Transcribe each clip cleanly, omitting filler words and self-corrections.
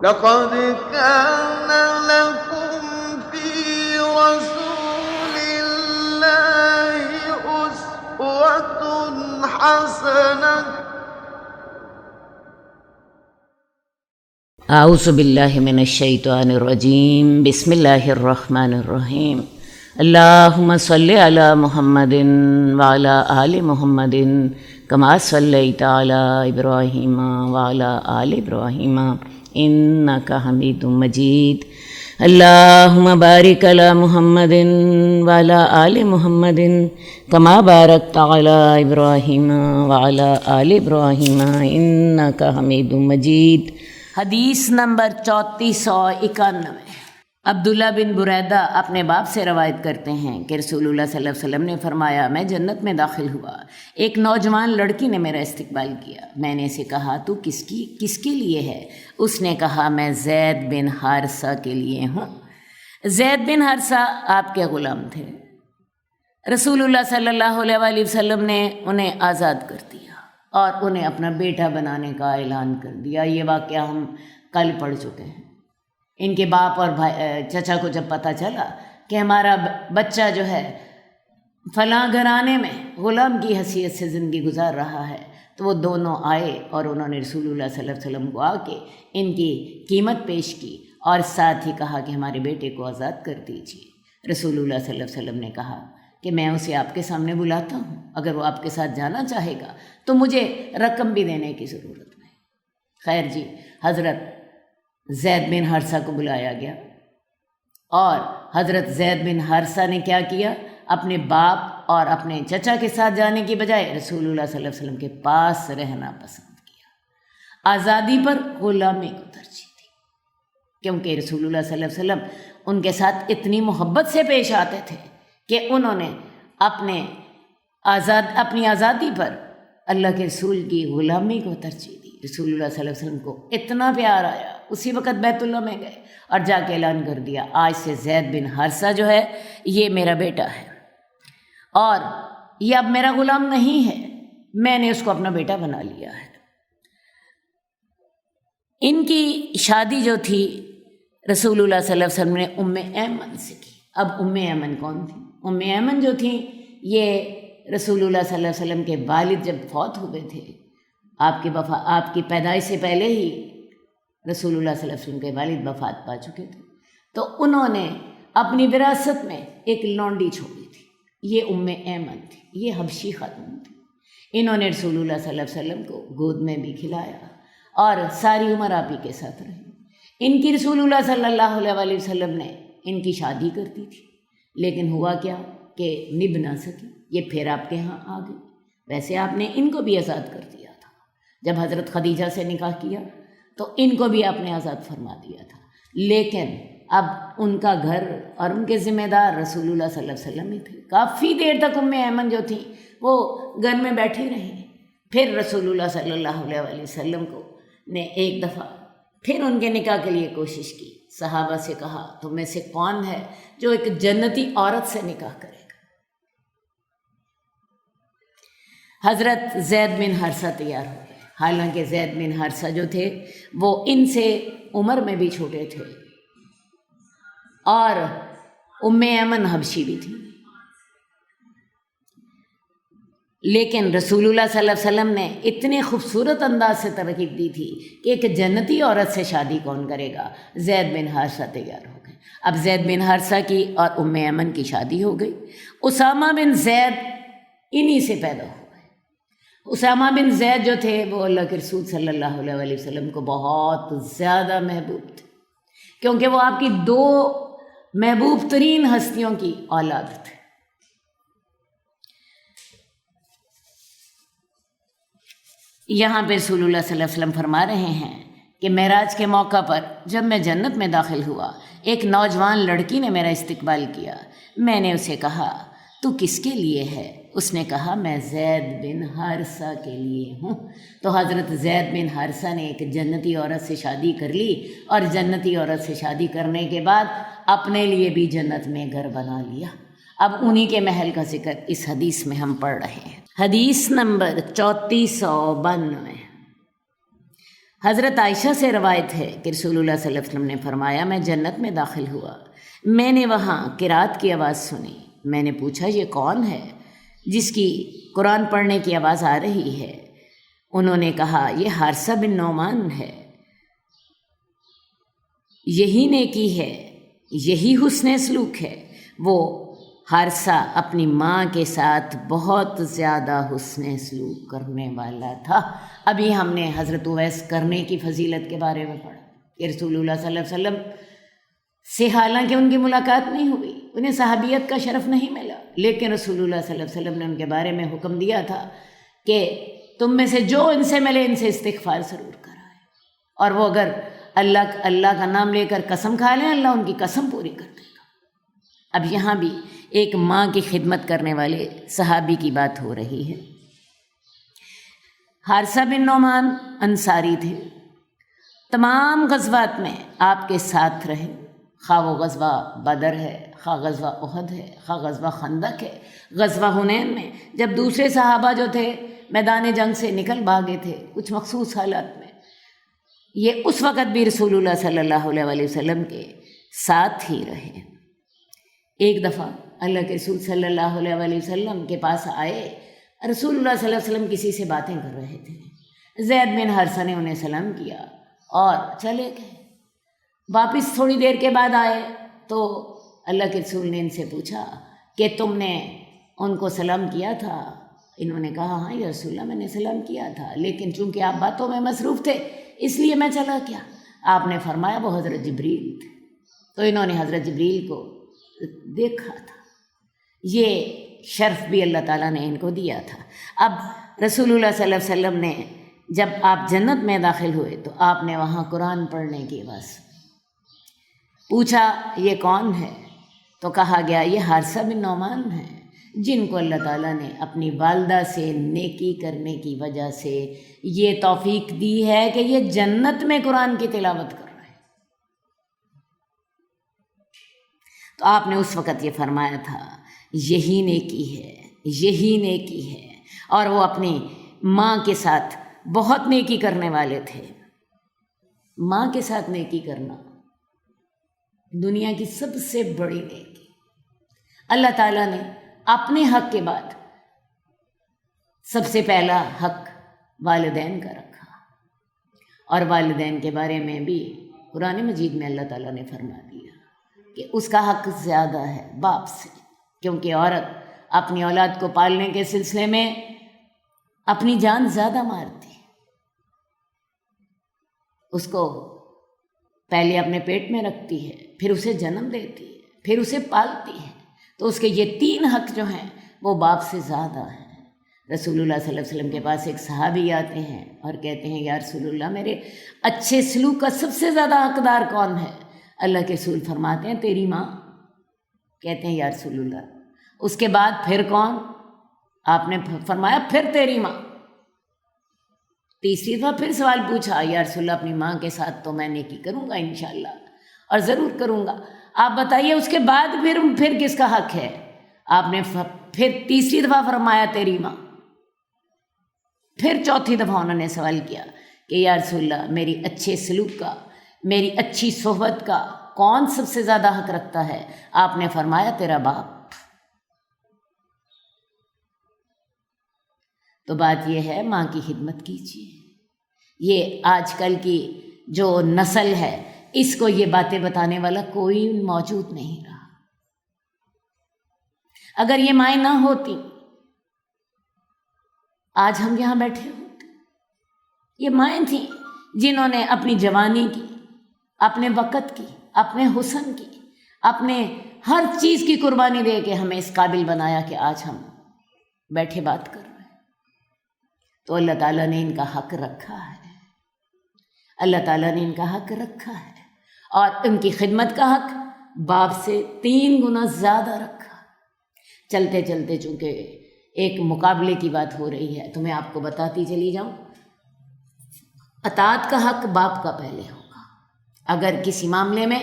لقد كان لكم في رسول الله أسوة حسنة اعوذ باللہ من الشیطان الرجیم بسم اللہ الرحمن الرحیم اللہم صلی علی محمد وعلی آل محمد کما صلیت علی ابراہیم وعلی آل ابراہیم انک حمید مجید اللہم بارک علی محمد وعلی آل محمد کما بارکت علی ابراہیم وعلی آل ابراہیم انک حمید مجید۔ حدیث نمبر 3491۔ عبداللہ بن بریدہ اپنے باپ سے روایت کرتے ہیں کہ رسول اللہ صلی اللہ علیہ وسلم نے فرمایا، میں جنت میں داخل ہوا، ایک نوجوان لڑکی نے میرا استقبال کیا۔ میں نے اسے کہا، تو کس کے لیے ہے؟ اس نے کہا، میں زید بن حارثہ کے لیے ہوں۔ زید بن حارثہ آپ کے غلام تھے۔ رسول اللہ صلی اللہ علیہ وآلہ وسلم نے انہیں آزاد کر دیا اور انہیں اپنا بیٹا بنانے کا اعلان کر دیا۔ یہ واقعہ ہم کل پڑھ چکے ہیں۔ ان کے باپ اور چچا کو جب پتہ چلا کہ ہمارا بچہ جو ہے فلاں گھرانے میں غلام کی حیثیت سے زندگی گزار رہا ہے، تو وہ دونوں آئے اور انہوں نے رسول اللہ صلی اللہ علیہ وسلم کو آ کے ان کی قیمت پیش کی اور ساتھ ہی کہا کہ ہمارے بیٹے کو آزاد کر دیجیے۔ رسول اللہ صلی اللہ علیہ وسلم نے کہا کہ میں اسے آپ کے سامنے بلاتا ہوں، اگر وہ آپ کے ساتھ جانا چاہے گا تو مجھے رقم بھی دینے کی ضرورت نہیں۔ خیر جی، حضرت زید بن حارثہ کو بلایا گیا اور حضرت زید بن حارثہ نے کیا کیا؟ اپنے باپ اور اپنے چچا کے ساتھ جانے کی بجائے رسول اللہ صلی اللہ علیہ وسلم کے پاس رہنا پسند کیا۔ آزادی پر غلامی کو ترجیح دی، کیونکہ رسول اللہ صلی اللہ علیہ وسلم ان کے ساتھ اتنی محبت سے پیش آتے تھے کہ انہوں نے اپنی آزادی پر اللہ کے رسول کی غلامی کو ترجیح دی۔ رسول اللہ صلی اللہ علیہ وسلم کو اتنا پیار آیا، اسی وقت بیت اللہ میں گئے اور جا کے اعلان کر دیا، آج سے زید بن حارثہ جو ہے یہ میرا بیٹا ہے اور یہ اب میرا غلام نہیں ہے، میں نے اس کو اپنا بیٹا بنا لیا ہے۔ ان کی شادی جو تھی رسول اللہ صلی اللہ علیہ وسلم نے ام ایمن سے کی۔ اب ام ایمن کون تھی؟ ام ایمن جو تھیں یہ رسول اللہ صلی اللہ علیہ وسلم کے والد جب فوت ہوئے تھے، آپ کی پیدائش سے پہلے ہی رسول اللہ صلی اللہ علیہ وسلم کے والد وفات پا چکے تھے، تو انہوں نے اپنی وراثت میں ایک لونڈی چھوڑی تھی، یہ ام ایمن تھی، یہ حبشی خاتون تھی۔ انہوں نے رسول اللہ صلی اللہ علیہ وسلم کو گود میں بھی کھلایا اور ساری عمر آپ ہی کے ساتھ رہی۔ ان کی رسول اللہ صلی اللہ علیہ وآلہ وسلم نے ان کی شادی کر دی تھی، لیکن ہوا کیا کہ نبھ نہ سکی، یہ پھر آپ کے ہاں آ گئی۔ ویسے آپ نے ان کو بھی آزاد کر دیا تھا، جب حضرت خدیجہ سے نکاح کیا تو ان کو بھی آپ نے آزاد فرما دیا تھا، لیکن اب ان کا گھر اور ان کے ذمہ دار رسول اللہ صلی اللہ علیہ وسلم ہی تھے۔ کافی دیر تک ام ایمن جو تھیں وہ گھر میں بیٹھی رہیں۔ پھر رسول اللہ صلی اللہ علیہ وآلہ وسلم نے ایک دفعہ پھر ان کے نکاح کے لیے کوشش کی۔ صحابہ سے کہا، تم میں سے کون ہے جو ایک جنتی عورت سے نکاح کرے گا؟ حضرت زید بن حارثہ تیار ہو گئے، حالانکہ زید بن حارثہ جو تھے وہ ان سے عمر میں بھی چھوٹے تھے اور ام ایمن حبشی بھی تھی، لیکن رسول اللہ صلی اللہ علیہ وسلم نے اتنے خوبصورت انداز سے ترغیب دی تھی کہ ایک جنتی عورت سے شادی کون کرے گا؟ زید بن حارثہ تیار ہو گئے۔ اب زید بن حارثہ کی اور ام ایمن کی شادی ہو گئی۔ اسامہ بن زید انہی سے پیدا ہو گئے۔ اسامہ بن زید جو تھے وہ اللہ کے رسول صلی اللہ علیہ وآلہ وسلم کو بہت زیادہ محبوب تھے، کیونکہ وہ آپ کی دو محبوب ترین ہستیوں کی اولاد تھے۔ یہاں پہ رسول اللہ صلی اللہ علیہ وسلم فرما رہے ہیں کہ معراج کے موقع پر جب میں جنت میں داخل ہوا، ایک نوجوان لڑکی نے میرا استقبال کیا۔ میں نے اسے کہا، تو کس کے لیے ہے؟ اس نے کہا، میں زید بن حارثہ کے لیے ہوں۔ تو حضرت زید بن حارثہ نے ایک جنتی عورت سے شادی کر لی اور جنتی عورت سے شادی کرنے کے بعد اپنے لیے بھی جنت میں گھر بنا لیا۔ اب انہی کے محل کا ذکر اس حدیث میں ہم پڑھ رہے ہیں۔ حدیث نمبر 3492۔ حضرت عائشہ سے روایت ہے کہ رسول اللہ صلی اللہ علیہ وسلم نے فرمایا، میں جنت میں داخل ہوا، میں نے وہاں قرات کی آواز سنی، میں نے پوچھا یہ کون ہے جس کی قرآن پڑھنے کی آواز آ رہی ہے؟ انہوں نے کہا یہ حارثہ بن نعمان ہے۔ یہی نیکی ہے، یہی حسن سلوک ہے۔ وہ حارثہ اپنی ماں کے ساتھ بہت زیادہ حسن سلوک کرنے والا تھا۔ ابھی ہم نے حضرت اویس کرنے کی فضیلت کے بارے میں پڑھا کہ رسول اللہ صلی اللہ علیہ وسلم سے حالانکہ ان کی ملاقات نہیں ہوئی، انہیں صحابیت کا شرف نہیں ملا، لیکن رسول اللہ صلی اللہ علیہ وسلم نے ان کے بارے میں حکم دیا تھا کہ تم میں سے جو ان سے ملے ان سے استغفار ضرور کرائے، اور وہ اگر اللہ کا نام لے کر قسم کھا لیں اللہ ان کی قسم پوری کر دے گا۔ اب یہاں بھی ایک ماں کی خدمت کرنے والے صحابی کی بات ہو رہی ہے۔ حارثہ بن نعمان انصاری تھے، تمام غزوات میں آپ کے ساتھ رہے، خواہ وہ غزوہ بدر ہے، خواہ غزوہ احد ہے، خواہ غزوہ خندق ہے، غزوہ حنین میں جب دوسرے صحابہ جو تھے میدان جنگ سے نکل بھاگے تھے کچھ مخصوص حالات میں، یہ اس وقت بھی رسول اللہ صلی اللہ علیہ وسلم کے ساتھ ہی رہے۔ ایک دفعہ اللہ کے رسول صلی اللہ علیہ وسلم کے پاس آئے، رسول اللہ صلی اللہ علیہ وسلم کسی سے باتیں کر رہے تھے، زید بن حارثہ نے انہیں سلام کیا اور چلے گئے۔ واپس تھوڑی دیر کے بعد آئے تو اللہ کے رسول نے ان سے پوچھا کہ تم نے ان کو سلام کیا تھا؟ انہوں نے کہا ہاں یا رسول اللہ میں نے سلام کیا تھا، لیکن چونکہ آپ باتوں میں مصروف تھے اس لیے میں چلا گیا۔ آپ نے فرمایا وہ حضرت جبریل تھے، تو انہوں نے حضرت جبریل کو دیکھا تھا۔ یہ شرف بھی اللہ تعالیٰ نے ان کو دیا تھا۔ اب رسول اللہ صلی اللہ علیہ وسلم نے جب آپ جنت میں داخل ہوئے تو آپ نے وہاں قرآن پڑھنے کی آواز پوچھا یہ کون ہے؟ تو کہا گیا یہ حارثہ بن نعمان ہے، جن کو اللہ تعالیٰ نے اپنی والدہ سے نیکی کرنے کی وجہ سے یہ توفیق دی ہے کہ یہ جنت میں قرآن کی تلاوت کر رہے ہیں۔ تو آپ نے اس وقت یہ فرمایا تھا یہی نیکی ہے، یہی نیکی ہے، اور وہ اپنی ماں کے ساتھ بہت نیکی کرنے والے تھے۔ ماں کے ساتھ نیکی کرنا دنیا کی سب سے بڑی نیکی۔ اللہ تعالیٰ نے اپنے حق کے بعد سب سے پہلا حق والدین کا رکھا، اور والدین کے بارے میں بھی قرآن مجید میں اللہ تعالیٰ نے فرما دیا کہ اس کا حق زیادہ ہے باپ سے، کیونکہ عورت اپنی اولاد کو پالنے کے سلسلے میں اپنی جان زیادہ مارتی ہے، اس کو پہلے اپنے پیٹ میں رکھتی ہے، پھر اسے جنم دیتی ہے، پھر اسے پالتی ہے، تو اس کے یہ 3 حق جو ہیں وہ باپ سے زیادہ ہیں۔ رسول اللہ صلی اللہ علیہ وسلم کے پاس ایک صحابی آتے ہیں اور کہتے ہیں یا رسول اللہ میرے اچھے سلوک کا سب سے زیادہ حقدار کون ہے؟ اللہ کے رسول فرماتے ہیں تیری ماں۔ کہتے ہیں یا رسول اللہ اس کے بعد پھر کون؟ آپ نے فرمایا پھر تیری ماں۔ تیسری دفعہ پھر سوال پوچھا یا رسول اللہ اپنی ماں کے ساتھ تو میں نیکی کروں گا انشاءاللہ، اور ضرور کروں گا، آپ بتائیے اس کے بعد پھر کس کا حق ہے؟ آپ نے پھر تیسری دفعہ فرمایا تیری ماں۔ پھر چوتھی دفعہ انہوں نے سوال کیا کہ یا رسول اللہ میری اچھے سلوک کا، میری اچھی صحبت کا کون سب سے زیادہ حق رکھتا ہے؟ آپ نے فرمایا تیرا باپ۔ تو بات یہ ہے ماں کی خدمت کیجیے۔ یہ آج کل کی جو نسل ہے اس کو یہ باتیں بتانے والا کوئی موجود نہیں رہا۔ اگر یہ مائیں نہ ہوتی آج ہم یہاں بیٹھے ہوتے۔ یہ مائیں تھیں جنہوں نے اپنی جوانی کی، اپنے وقت کی، اپنے حسن کی، اپنے ہر چیز کی قربانی دے کے ہمیں اس قابل بنایا کہ آج ہم بیٹھے بات کر رہے ہیں۔ تو اللہ تعالیٰ نے ان کا حق رکھا ہے، اللہ تعالیٰ نے ان کا حق رکھا ہے، اور ان کی خدمت کا حق باپ سے 3 گنا زیادہ رکھا۔ چلتے چلتے چونکہ ایک مقابلے کی بات ہو رہی ہے تو میں آپ کو بتاتی چلی جاؤں، اطاعت کا حق باپ کا پہلے ہوگا۔ اگر کسی معاملے میں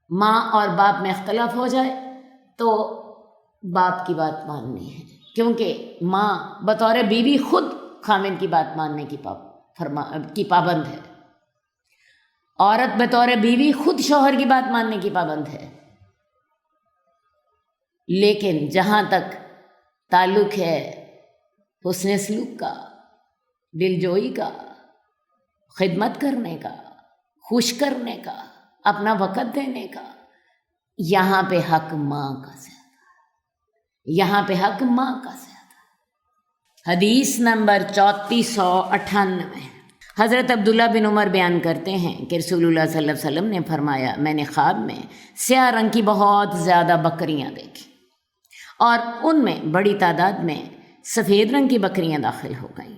ماں اور باپ میں اختلاف ہو جائے تو باپ کی بات ماننی ہے، کیونکہ ماں بطور بیوی خود خامن کی بات ماننے کی کی پابند ہے، عورت بطور بیوی خود شوہر کی بات ماننے کی پابند ہے، لیکن جہاں تک تعلق ہے حسن سلوک کا، دلجوئی کا، خدمت کرنے کا، خوش کرنے کا، اپنا وقت دینے کا، یہاں پہ حق ماں کا زیادہ، یہاں پہ حق ماں کا زیادہ۔ حدیث نمبر 3498، حضرت عبداللہ بن عمر بیان کرتے ہیں کہ رسول اللہ صلی اللہ علیہ وسلم نے فرمایا، میں نے خواب میں سیاہ رنگ کی بہت زیادہ بکریاں دیکھی اور ان میں بڑی تعداد میں سفید رنگ کی بکریاں داخل ہو گئیں۔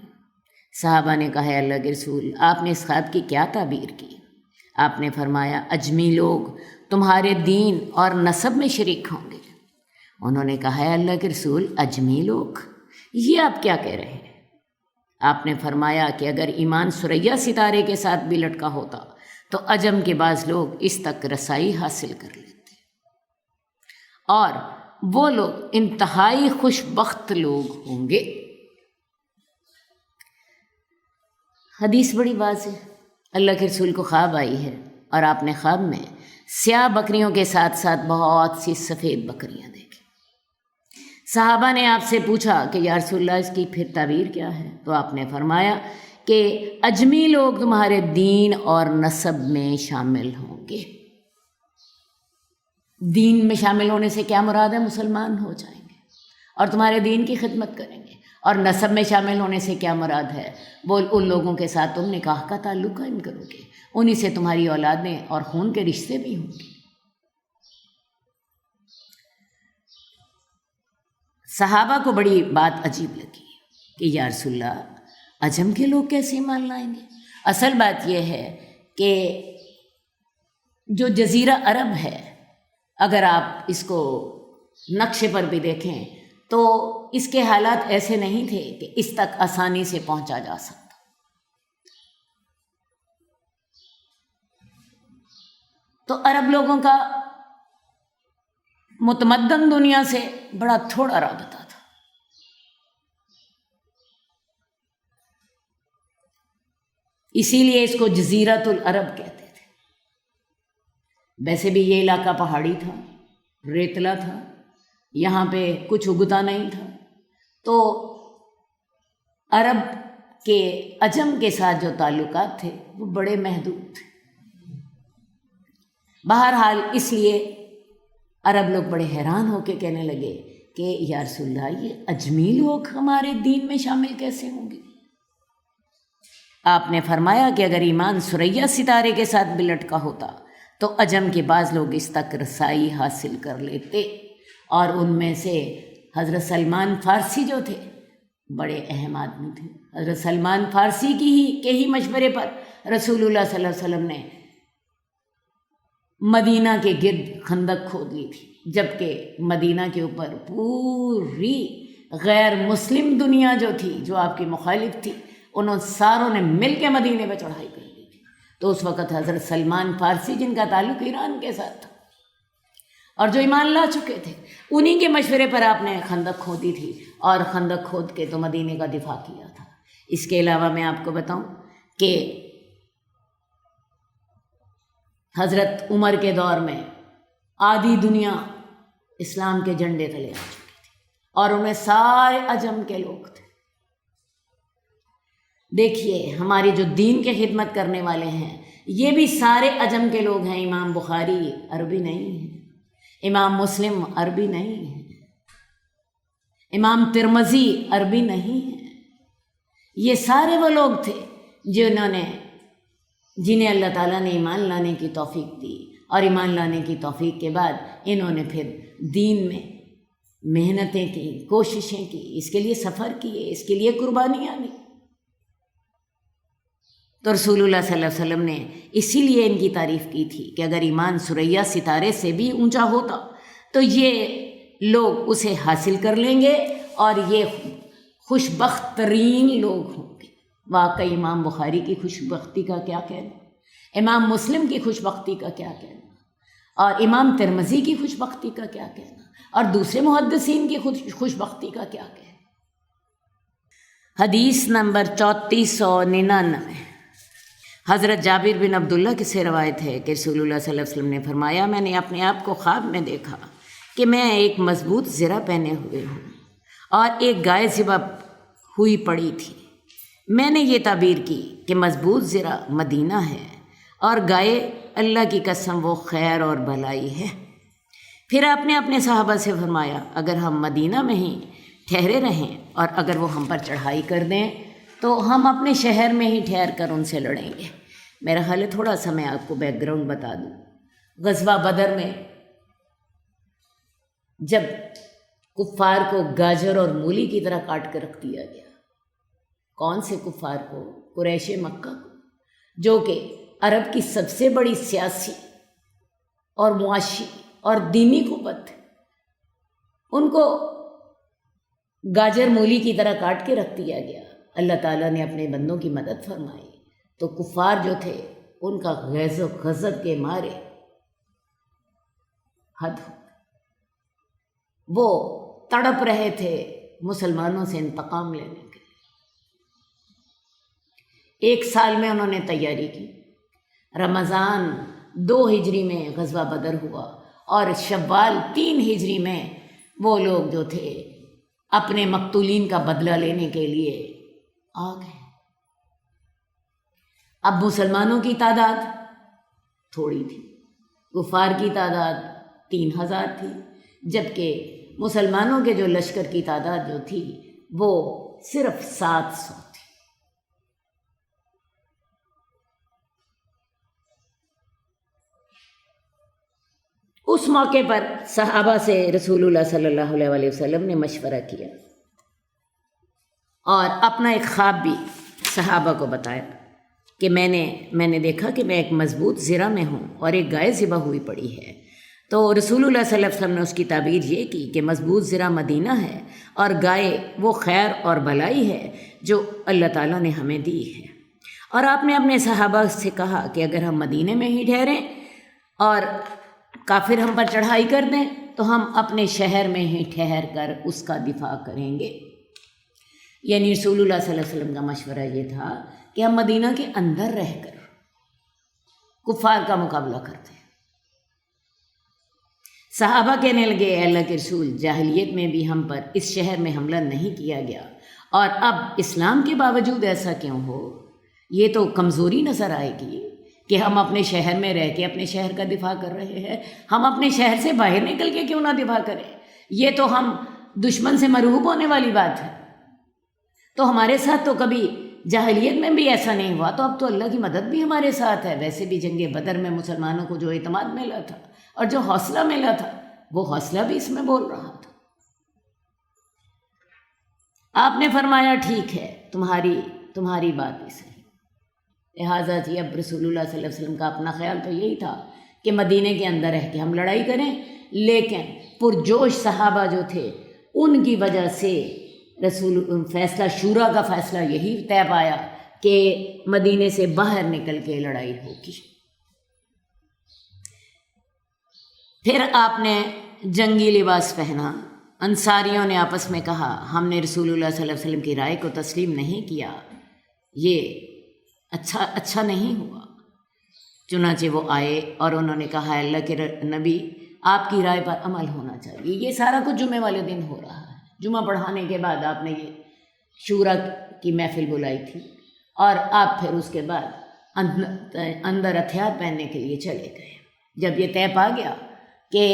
صحابہ نے کہا، اللہ کے رسول، آپ نے اس خواب کی کیا تعبیر کی؟ آپ نے فرمایا، اجمی لوگ تمہارے دین اور نسب میں شریک ہوں گے۔ انہوں نے کہا، اللہ کے رسول، اجمی لوگ، یہ آپ کیا کہہ رہے ہیں؟ آپ نے فرمایا کہ اگر ایمان ثریا ستارے کے ساتھ بھی لٹکا ہوتا تو عجم کے بعض لوگ اس تک رسائی حاصل کر لیتے، اور وہ لوگ انتہائی خوش بخت لوگ ہوں گے۔ حدیث بڑی واضح، اللہ کے رسول کو خواب آئی ہے اور آپ نے خواب میں سیاہ بکریوں کے ساتھ ساتھ بہت سی سفید بکریاں دیکھی۔ صحابہ نے آپ سے پوچھا کہ یا رسول اللہ، اس کی پھر تعبیر کیا ہے؟ تو آپ نے فرمایا کہ اجمی لوگ تمہارے دین اور نسب میں شامل ہوں گے۔ دین میں شامل ہونے سے کیا مراد ہے؟ مسلمان ہو جائیں گے اور تمہارے دین کی خدمت کریں گے۔ اور نسب میں شامل ہونے سے کیا مراد ہے؟ وہ ان لوگوں کے ساتھ تم نکاح کا تعلق قائم کرو گے، انہی سے تمہاری اولادیں اور خون کے رشتے بھی ہوں گے۔ صحابہ کو بڑی بات عجیب لگی کہ یا رسول اللہ، عجم کے لوگ کیسے ایمان لائیں گے؟ اصل بات یہ ہے کہ جو جزیرہ عرب ہے، اگر آپ اس کو نقشے پر بھی دیکھیں تو اس کے حالات ایسے نہیں تھے کہ اس تک آسانی سے پہنچا جا سکتا۔ تو عرب لوگوں کا متمدن دنیا سے بڑا تھوڑا رابطہ تھا۔ اسی لیے اس کو جزیرۃ العرب کہتے تھے۔ ویسے بھی یہ علاقہ پہاڑی تھا، ریتلا تھا، یہاں پہ کچھ اگتا نہیں تھا، تو عرب کے عجم کے ساتھ جو تعلقات تھے وہ بڑے محدود تھے۔ بہرحال اس لیے عرب لوگ بڑے حیران ہو کے کہنے لگے کہ یا رسول اللہ، یہ اجمی لوگ ہمارے دین میں شامل کیسے ہوں گے؟ آپ نے فرمایا کہ اگر ایمان ثریا ستارے کے ساتھ بھی لٹکا ہوتا تو عجم کے بعض لوگ اس تک رسائی حاصل کر لیتے، اور ان میں سے حضرت سلمان فارسی جو تھے بڑے اہم آدمی تھے۔ حضرت سلمان فارسی کے ہی مشورے پر رسول اللہ صلی اللہ علیہ وسلم نے مدینہ کے گرد خندق کھود لی تھی، جبکہ مدینہ کے اوپر پوری غیر مسلم دنیا جو تھی، جو آپ کی مخالف تھی، انہوں ساروں نے مل کے مدینے پہ چڑھائی کر لی تھی۔ تو اس وقت حضرت سلمان فارسی، جن کا تعلق ایران کے ساتھ تھا اور جو ایمان لا چکے تھے، انہی کے مشورے پر آپ نے خندق کھودی تھی، اور خندق کھود کے تو مدینے کا دفاع کیا تھا۔ اس کے علاوہ میں آپ کو بتاؤں کہ حضرت عمر کے دور میں آدھی دنیا اسلام کے جھنڈے تلے آ چکی تھی، اور ان میں سارے عجم کے لوگ تھے۔ دیکھیے، ہماری جو دین کے خدمت کرنے والے ہیں یہ بھی سارے عجم کے لوگ ہیں۔ امام بخاری عربی نہیں ہے، امام مسلم عربی نہیں ہے، امام ترمذی عربی نہیں ہے۔ یہ سارے وہ لوگ تھے جنہیں اللہ تعالیٰ نے ایمان لانے کی توفیق دی، اور ایمان لانے کی توفیق کے بعد انہوں نے پھر دین میں محنتیں کی، کوششیں کی، اس کے لیے سفر کیے، اس کے لیے قربانیاں دی۔ تو رسول اللہ صلی اللہ علیہ وسلم نے اسی لیے ان کی تعریف کی تھی کہ اگر ایمان ثریا ستارے سے بھی اونچا ہوتا تو یہ لوگ اسے حاصل کر لیں گے، اور یہ خوش بخت ترین لوگ ہوں گے۔ واقعی امام بخاری کی خوش بختی کا کیا کہنا، امام مسلم کی خوش بختی کا کیا کہنا، اور امام ترمذی کی خوش بختی کا کیا کہنا، اور دوسرے محدثین کی خوش بختی کا کیا کہنا۔ حدیث نمبر 3499۔ حضرت جابر بن عبداللہ کی سے روایت ہے کہ رسول اللہ صلی اللہ علیہ وسلم نے فرمایا، میں نے اپنے آپ کو خواب میں دیکھا کہ میں ایک مضبوط زرہ پہنے ہوئے ہوں اور ایک گائے ذبح ہوئی پڑی تھی۔ میں نے یہ تعبیر کی کہ مضبوط زرہ مدینہ ہے اور گائے اللہ کی قسم وہ خیر اور بھلائی ہے۔ پھر آپ نے اپنے صحابہ سے فرمایا، اگر ہم مدینہ میں ہی ٹھہرے رہیں اور اگر وہ ہم پر چڑھائی کر دیں تو ہم اپنے شہر میں ہی ٹھہر کر ان سے لڑیں گے۔ میرا خیال ہے تھوڑا سا میں آپ کو بیک گراؤنڈ بتا دوں۔ غزوہ بدر میں جب کفار کو گاجر اور مولی کی طرح کاٹ کر رکھ دیا گیا، کون سے کفار کو؟ قریش مکہ کو، جو کہ عرب کی سب سے بڑی سیاسی اور معاشی اور دینی قوت ہے، ان کو گاجر مولی کی طرح کاٹ کے رکھ دیا گیا۔ اللہ تعالیٰ نے اپنے بندوں کی مدد فرمائی تو کفار جو تھے ان کا غیظ و غضب کے مارے حد ہو گئی، وہ تڑپ رہے تھے مسلمانوں سے انتقام لینے کے لیے۔ 1 سال میں انہوں نے تیاری کی۔ رمضان 2 ہجری میں غزوہ بدر ہوا اور شوال 3 ہجری میں وہ لوگ جو تھے اپنے مقتولین کا بدلہ لینے کے لیے آ گئے۔ اب مسلمانوں کی تعداد تھوڑی تھی، کفار کی تعداد 3000 تھی، جبکہ مسلمانوں کے جو لشکر کی تعداد جو تھی وہ صرف 700 تھی۔ اس موقع پر صحابہ سے رسول اللہ صلی اللہ علیہ وسلم نے مشورہ کیا اور اپنا ایک خواب بھی صحابہ کو بتایا کہ میں نے دیکھا کہ میں ایک مضبوط زرہ میں ہوں اور ایک گائے ذبح ہوئی پڑی ہے۔ تو رسول اللہ صلی اللہ علیہ وسلم نے اس کی تعبیر یہ کی کہ مضبوط زرہ مدینہ ہے اور گائے وہ خیر اور بھلائی ہے جو اللہ تعالیٰ نے ہمیں دی ہے۔ اور آپ نے اپنے صحابہ سے کہا کہ اگر ہم مدینہ میں ہی ٹھہریں اور کافر ہم پر چڑھائی کر دیں تو ہم اپنے شہر میں ہی ٹھہر کر اس کا دفاع کریں گے۔ یعنی رسول اللہ صلی اللہ علیہ وسلم کا مشورہ یہ تھا کہ ہم مدینہ کے اندر رہ کر کفار کا مقابلہ کرتے ہیں۔ صحابہ کہنے لگے، اے اللہ کے رسول، جاہلیت میں بھی ہم پر اس شہر میں حملہ نہیں کیا گیا اور اب اسلام کے باوجود ایسا کیوں ہو؟ یہ تو کمزوری نظر آئے گی کہ ہم اپنے شہر میں رہ کے اپنے شہر کا دفاع کر رہے ہیں، ہم اپنے شہر سے باہر نکل کے کیوں نہ دفاع کریں؟ یہ تو ہم دشمن سے مرعوب ہونے والی بات ہے۔ تو ہمارے ساتھ تو کبھی جاہلیت میں بھی ایسا نہیں ہوا، تو اب تو اللہ کی مدد بھی ہمارے ساتھ ہے۔ ویسے بھی جنگ بدر میں مسلمانوں کو جو اعتماد ملا تھا اور جو حوصلہ ملا تھا وہ حوصلہ بھی اس میں بول رہا تھا۔ آپ نے فرمایا ٹھیک ہے، تمہاری بات بھی صحیح۔ لہٰذا جی اب رسول اللہ صلی اللہ علیہ وسلم کا اپنا خیال تو یہی تھا کہ مدینہ کے اندر رہ کے ہم لڑائی کریں، لیکن پرجوش صحابہ جو تھے ان کی وجہ سے فیصلہ شورا کا فیصلہ یہی طے پایا کہ مدینے سے باہر نکل کے لڑائی ہوگی۔ پھر آپ نے جنگی لباس پہنا۔ انصاریوں نے آپس میں کہا، ہم نے رسول اللہ صلی اللہ علیہ وسلم کی رائے کو تسلیم نہیں کیا، یہ اچھا نہیں ہوا۔ چنانچہ وہ آئے اور انہوں نے کہا، اللہ کے نبی، آپ کی رائے پر عمل ہونا چاہیے۔ یہ سارا کچھ جمعے والے دن ہو رہا ہے۔ جمعہ پڑھانے کے بعد آپ نے یہ شورا کی محفل بلائی تھی اور آپ پھر اس کے بعد اندر ہتھیار پہننے کے لیے چلے گئے۔ جب یہ طے پا گیا کہ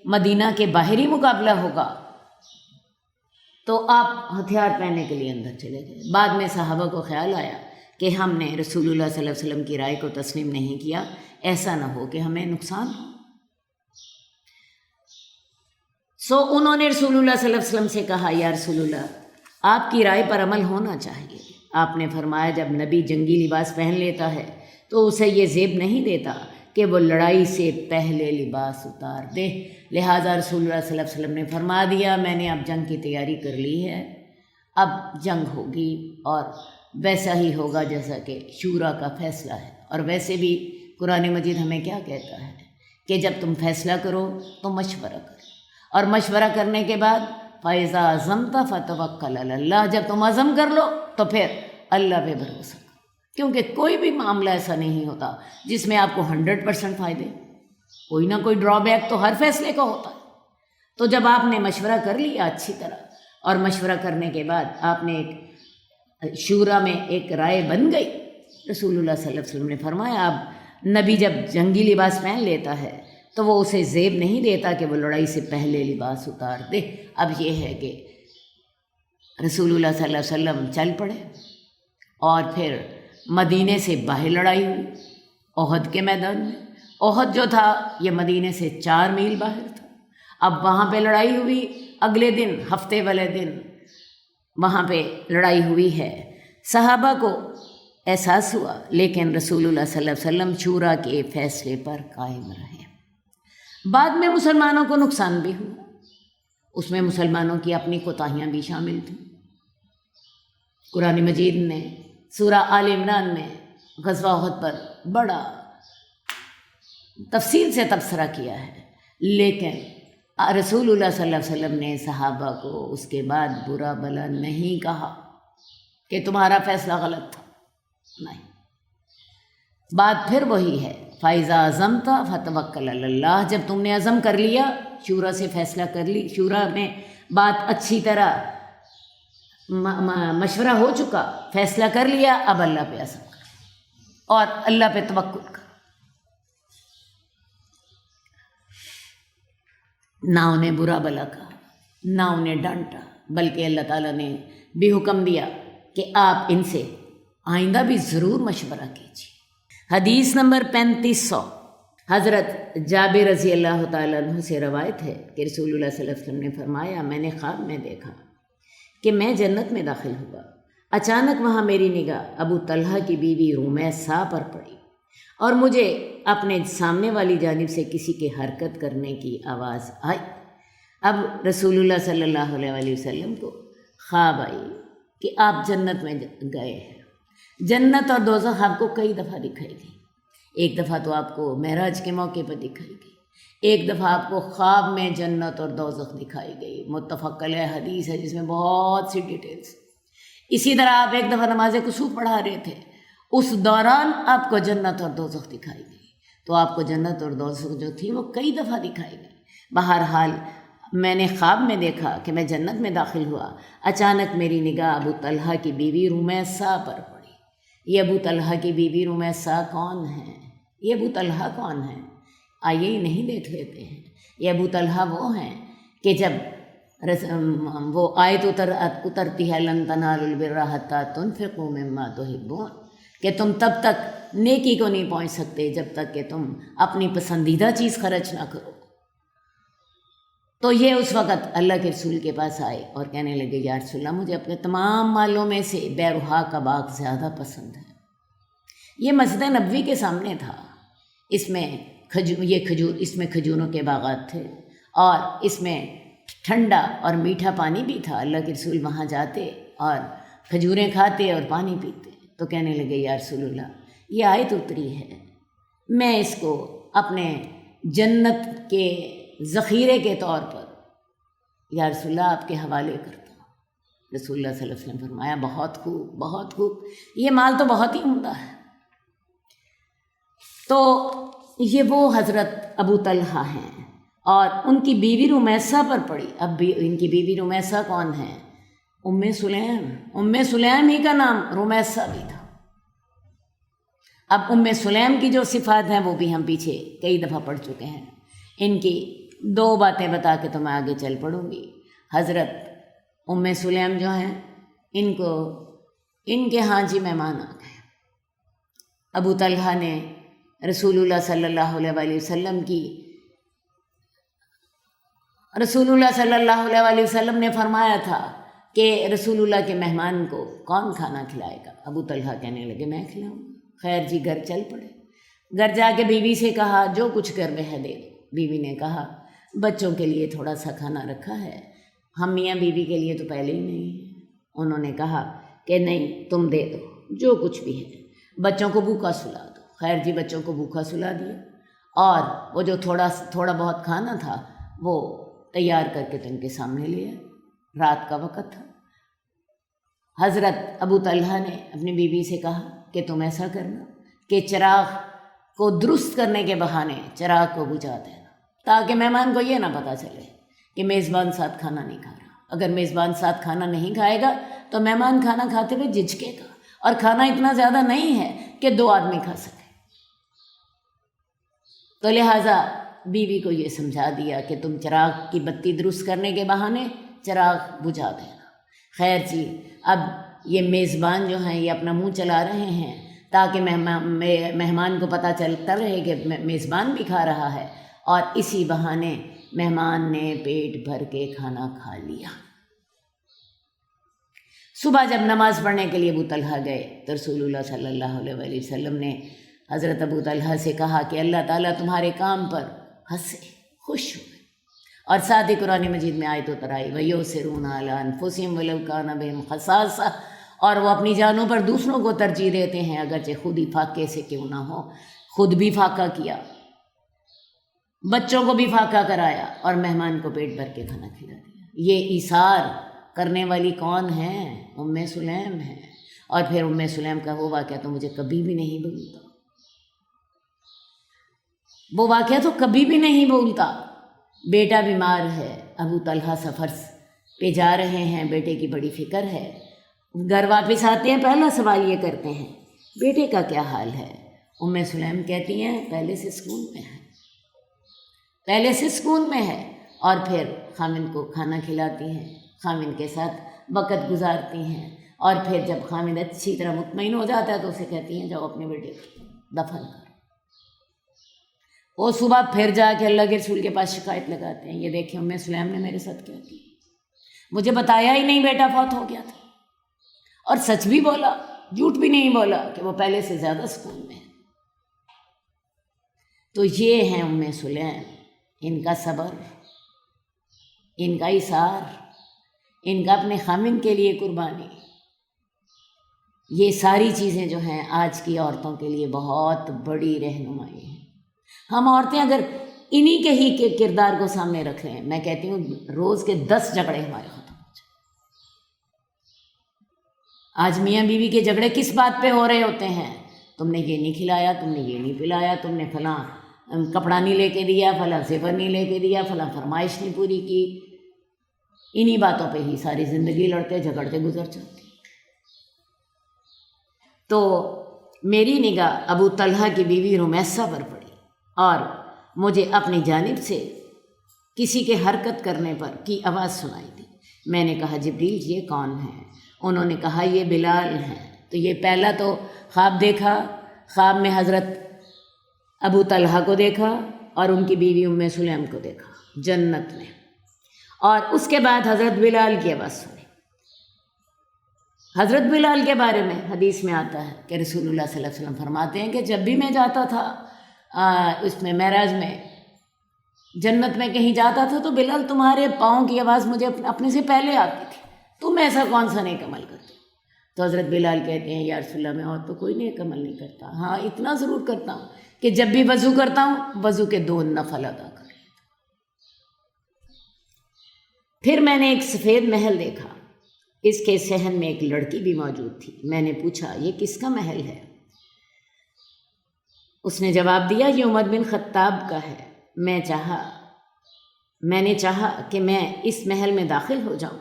مدینہ کے باہری مقابلہ ہوگا تو آپ ہتھیار پہننے کے لیے اندر چلے گئے۔ بعد میں صحابہ کو خیال آیا کہ ہم نے رسول اللہ صلی اللہ علیہ وسلم کی رائے کو تسلیم نہیں کیا، ایسا نہ ہو کہ ہمیں نقصان ہو۔ انہوں نے رسول اللہ صلی اللہ علیہ وسلم سے کہا، یا رسول اللہ، آپ کی رائے پر عمل ہونا چاہیے۔ آپ نے فرمایا، جب نبی جنگی لباس پہن لیتا ہے تو اسے یہ زیب نہیں دیتا کہ وہ لڑائی سے پہلے لباس اتار دے۔ لہٰذا رسول اللہ صلی اللہ علیہ وسلم نے فرما دیا، میں نے اب جنگ کی تیاری کر لی ہے، اب جنگ ہوگی اور ویسا ہی ہوگا جیسا کہ شورا کا فیصلہ ہے۔ اور ویسے بھی قرآن مجید ہمیں کیا کہتا ہے کہ جب تم فیصلہ کرو تو مشورہ کرو، اور مشورہ کرنے کے بعد فَإِذَا عَزَمْتَ فَتَوَكَّلْ عَلَى اللَّهِ، جب تم عزم کر لو تو پھر اللہ پہ بھروسہ کرو، کیونکہ کوئی بھی معاملہ ایسا نہیں ہوتا جس میں آپ کو 100% فائدے، کوئی نہ کوئی ڈرا بیک تو ہر فیصلے کا ہوتا ہے۔ تو جب آپ نے مشورہ کر لیا اچھی طرح، اور مشورہ کرنے کے بعد آپ نے ایک شورا میں ایک رائے بن گئی، رسول اللہ صلی اللہ علیہ وسلم نے فرمایا اب نبی جب جنگی لباس پہن لیتا ہے تو وہ اسے زیب نہیں دیتا کہ وہ لڑائی سے پہلے لباس اتار دے۔ اب یہ ہے کہ رسول اللہ صلی اللہ علیہ وسلم چل پڑے، اور پھر مدینے سے باہر لڑائی ہوئی احد کے میدان میں۔ احد جو تھا یہ مدینے سے 4 میل باہر تھا۔ اب وہاں پہ لڑائی ہوئی، اگلے دن ہفتے والے دن وہاں پہ لڑائی ہوئی ہے۔ صحابہ کو احساس ہوا، لیکن رسول اللہ صلی اللہ علیہ وسلم شورا کے فیصلے پر قائم رہے۔ بعد میں مسلمانوں کو نقصان بھی ہوا، اس میں مسلمانوں کی اپنی کوتاہیاں بھی شامل تھیں۔ قرآن مجید نے سورہ آل عمران میں غزوہ احد پر بڑا تفصیل سے تبصرہ کیا ہے، لیکن رسول اللہ صلی اللہ علیہ وسلم نے صحابہ کو اس کے بعد برا بھلا نہیں کہا کہ تمہارا فیصلہ غلط تھا، نہیں۔ بات پھر وہی ہے، فَإِذَا عَزَمْتَ فَتَوَكَّلْ عَلَى اللَّهِ، جب تم نے عزم کر لیا، شورا سے فیصلہ کر لی، شورا میں بات اچھی طرح مشورہ ہو چکا، فیصلہ کر لیا، اب اللہ پہ عزم کر اور اللہ پہ توکل کر۔ نہ انہیں برا بلا کہا، نہ انہیں ڈانٹا، بلکہ اللہ تعالیٰ نے بھی حکم دیا کہ آپ ان سے آئندہ بھی ضرور مشورہ کیجیے۔ حدیث نمبر 3500، حضرت جابر رضی اللہ تعالیٰ عنہ سے روایت ہے کہ رسول اللہ صلی اللہ علیہ وسلم نے فرمایا، میں نے خواب میں دیکھا کہ میں جنت میں داخل ہوا، اچانک وہاں میری نگاہ ابو طلحہ کی بیوی رمیسا پر پڑی، اور مجھے اپنے سامنے والی جانب سے کسی کے حرکت کرنے کی آواز آئی۔ اب رسول اللہ صلی اللہ علیہ وسلم کو خواب آئی کہ آپ جنت میں گئے ہیں۔ جنت اور دوزخ آپ کو کئی دفعہ دکھائی گئی، ایک دفعہ تو آپ کو معراج کے موقع پر دکھائی گئی، ایک دفعہ آپ کو خواب میں جنت اور دوزخ دکھائی گئی، متفق علیہ حدیث ہے جس میں بہت سی ڈیٹیلز۔ اسی طرح آپ ایک دفعہ نماز کسوف پڑھا رہے تھے، اس دوران آپ کو جنت اور دوزخ دکھائی گئی، تو آپ کو جنت اور دوزخ جو تھی وہ کئی دفعہ دکھائی گئی۔ بہرحال میں نے خواب میں دیکھا کہ میں جنت میں داخل ہوا، اچانک میری نگاہ ابو طلحہ کی بیوی رمیسا پر پڑی۔ یہ ابو طلحہ کی بیوی رمیسا کون ہے؟ یہ ابو طلحہ کون ہے؟ آئیے نہیں دیکھ لیتے ہیں۔ یہ ابو طلحہ وہ ہیں کہ جب وہ آیت اترتی ہے لن تنالوا البر حتی تنفقوا مما تحبون، کہ تم تب تک نیکی کو نہیں پہنچ سکتے جب تک کہ تم اپنی پسندیدہ چیز خرچ نہ کرو۔ تو یہ اس وقت اللہ کے رسول کے پاس آئے اور کہنے لگے، یا رسول اللہ، مجھے اپنے تمام مالوں میں سے بیرحا کا باغ زیادہ پسند ہے۔ یہ مسجد نبوی کے سامنے تھا، اس میں اس میں کھجوروں کے باغات تھے، اور اس میں ٹھنڈا اور میٹھا پانی بھی تھا۔ اللہ کے رسول وہاں جاتے اور کھجوریں کھاتے اور پانی پیتے۔ تو کہنے لگے، یا رسول اللہ، یہ آیت اتری ہے، میں اس کو اپنے جنت کے ذخیرے کے طور پر یا رسول اللہ آپ کے حوالے کرتا ہوں۔ رسول اللہ صلی اللہ علیہ وسلم فرمایا، بہت خوب، بہت خوب، یہ مال تو بہت ہی عمدہ ہے۔ تو یہ وہ حضرت ابو طلحہ ہیں، اور ان کی بیوی رمیسا پر پڑی۔ اب بھی ان کی بیوی رمیسا کون ہے؟ ام سلیم ہی کا نام رمیسا بھی تھا۔ اب ام سلیم کی جو صفات ہیں وہ بھی ہم پیچھے کئی دفعہ پڑھ چکے ہیں، ان کی 2 باتیں بتا کے تو میں آگے چل پڑوں گی۔ حضرت ام سلیم جو ہیں، ان کے ہاں جی مہمان آ گئے۔ ابو طلحہ نے رسول اللہ صلی اللہ علیہ وسلم نے فرمایا تھا کہ رسول اللہ کے مہمان کو کون کھانا کھلائے گا؟ ابو طلحہ کہنے لگے، میں کھلاؤں گا۔ خیر جی، گھر چل پڑے۔ گھر جا کے بیوی سے کہا، جو کچھ گھر میں ہے دے دو۔ بیوی نے کہا، بچوں کے لیے تھوڑا سا کھانا رکھا ہے، ہم میاں بیوی کے لیے تو پہلے ہی نہیں ہے۔ انہوں نے کہا کہ نہیں، تم دے دو جو کچھ بھی ہے، بچوں کو بھوکا سلا دو۔ خیر جی، بچوں کو بھوکا سلا دیا، اور وہ جو تھوڑا بہت کھانا تھا وہ تیار کر کے تو ان کے سامنے لیا۔ رات کا وقت تھا۔ حضرت ابو طلحہ نے اپنی بیوی سے کہا کہ تم ایسا کرنا کہ چراغ کو درست کرنے کے بہانے چراغ کو بجھا دینا، تاکہ مہمان کو یہ نہ پتہ چلے کہ میزبان ساتھ کھانا نہیں کھا رہا۔ اگر میزبان ساتھ کھانا نہیں کھائے گا تو مہمان کھانا کھاتے ہوئے جھجکے گا، اور کھانا اتنا زیادہ نہیں ہے کہ 2 آدمی کھا سکے۔ تو لہٰذا بیوی کو یہ سمجھا دیا کہ تم چراغ کی بتی درست کرنے کے بہانے چراغ بجھا دینا۔ خیر جی، اب یہ میزبان جو ہیں یہ اپنا منہ چلا رہے ہیں تاکہ مہمان کو پتہ چلتا رہے کہ میزبان بھی کھا رہا ہے، اور اسی بہانے مہمان نے پیٹ بھر کے کھانا کھا لیا۔ صبح جب نماز پڑھنے کے لیے ابو طلحہ گئے تو رسول اللہ صلی اللہ علیہ وآلہ وسلم نے حضرت ابو طلحہ سے کہا کہ اللہ تعالیٰ تمہارے کام پر ہنسے، خوش ہوئے، اور ساتھ ہی قرآن مجید میں آیت اتر آئی وَيُؤْثِرُونَ عَلَىٰ أَنفُسِهِمْ وَلَوْ كَانَ بِهِمْ خَصَاصَةٌ، اور وہ اپنی جانوں پر دوسروں کو ترجیح دیتے ہیں اگرچہ خود ہی فاقے سے کیوں نہ ہو۔ خود بھی فاقہ کیا، بچوں کو بھی فاقہ کرایا، اور مہمان کو پیٹ بھر کے کھانا کھلا دیا۔ یہ ایثار کرنے والی کون ہیں؟ ام سلیم ہیں۔ اور پھر ام سلیم کا وہ واقعہ تو مجھے کبھی بھی نہیں بھولتا، وہ واقعہ تو کبھی بھی نہیں بھولتا۔ بیٹا بیمار ہے، ابو طلحہ سفر پہ جا رہے ہیں، بیٹے کی بڑی فکر ہے، گھر واپس آتے ہیں، پہلا سوال یہ کرتے ہیں بیٹے کا کیا حال ہے؟ ام سلیم کہتی ہیں پہلے سے سکون میں ہے، پہلے سے سکون میں ہے، اور پھر خامن کو کھانا کھلاتی ہیں، خامن کے ساتھ وقت گزارتی ہیں، اور پھر جب خامن اچھی طرح مطمئن ہو جاتا ہے تو اسے کہتی ہیں جاؤ اپنے بیٹے کو دفن کرو۔ وہ صبح پھر جا کے اللہ کے رسول کے پاس شکایت لگاتے ہیں، یہ دیکھیں ام سلیم نے میرے ساتھ کیا کی، مجھے بتایا ہی نہیں بیٹا فوت ہو گیا تھا، اور سچ بھی بولا، جھوٹ بھی نہیں بولا کہ وہ پہلے سے زیادہ سکون میں ہے۔ تو یہ ہیں ام سلیم، ان کا صبر، ان کا ایثار، ان کا اپنے خامن کے لیے قربانی، یہ ساری چیزیں جو ہیں آج کی عورتوں کے لیے بہت بڑی رہنمائی ہیں۔ ہم عورتیں اگر انہی کے ہی کے کردار کو سامنے رکھ رہے ہیں، میں کہتی ہوں روز کے 10 جھگڑے ہمارے ختم ہو جائیں۔ آج میاں بیوی کے جھگڑے کس بات پہ ہو رہے ہوتے ہیں؟ تم نے یہ نہیں کھلایا، تم نے یہ نہیں پلایا، تم نے فلاں کپڑا نہیں لے کے دیا، فلاں زیور نہیں لے کے دیا، فلاں فرمائش نہیں پوری کی۔ انہی باتوں پہ ہی ساری زندگی لڑتے جھگڑتے گزر جاتی۔ تو میری نگاہ ابو طلحہ کی بیوی رمیسہ پر پڑی، اور مجھے اپنی جانب سے کسی کے حرکت کرنے پر کی آواز سنائی دی۔ میں نے کہا جبریل یہ کون ہے؟ انہوں نے کہا یہ بلال ہیں۔ تو یہ پہلا تو خواب دیکھا، خواب میں حضرت ابو طلحہ کو دیکھا اور ان کی بیوی ام سلیم کو دیکھا جنت میں، اور اس کے بعد حضرت بلال کی آواز سنی۔ حضرت بلال کے بارے میں حدیث میں آتا ہے کہ رسول اللہ صلی اللہ علیہ وسلم فرماتے ہیں کہ جب بھی میں جاتا تھا اس میں معراج میں جنت میں کہیں جاتا تھا تو بلال تمہارے پاؤں کی آواز مجھے اپنے سے پہلے آتی تھی، تم ایسا کون سا نیک عمل کرتے؟ تو حضرت بلال کہتے ہیں یا رسول اللہ میں اور تو کوئی نیک عمل نہیں کرتا، ہاں اتنا ضرور کرتا ہوں کہ جب بھی وضو کرتا ہوں وضو کے 2 نفل ادا کر لیتا۔ پھر میں نے ایک سفید محل دیکھا، اس کے صحن میں ایک لڑکی بھی موجود تھی۔ میں نے پوچھا یہ کس کا محل ہے؟ اس نے جواب دیا یہ عمر بن خطاب کا ہے۔ میں نے چاہا کہ میں اس محل میں داخل ہو جاؤں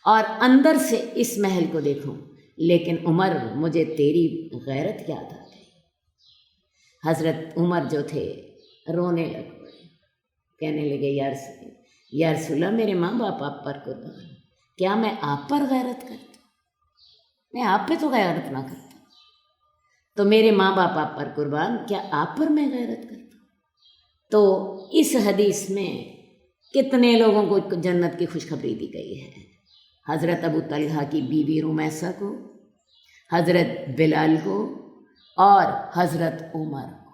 اور اندر سے اس محل کو دیکھوں، لیکن عمر مجھے تیری غیرت یاد آ گئی۔ حضرت عمر جو تھے رونے لگ پڑے، کہنے لگے یا رسول اللہ میرے ماں باپ آپ پر قربان، کیا میں آپ پر غیرت کرتا؟ میں آپ پہ تو غیرت نہ کرتا، تو میرے ماں باپ آپ پر قربان، کیا آپ پر میں غیرت کرتا؟ تو اس حدیث میں کتنے لوگوں کو جنت کی خوشخبری دی گئی ہے۔ حضرت ابو طلحہ کی بیوی رمیسہ کو، حضرت بلال کو، اور حضرت عمر کو۔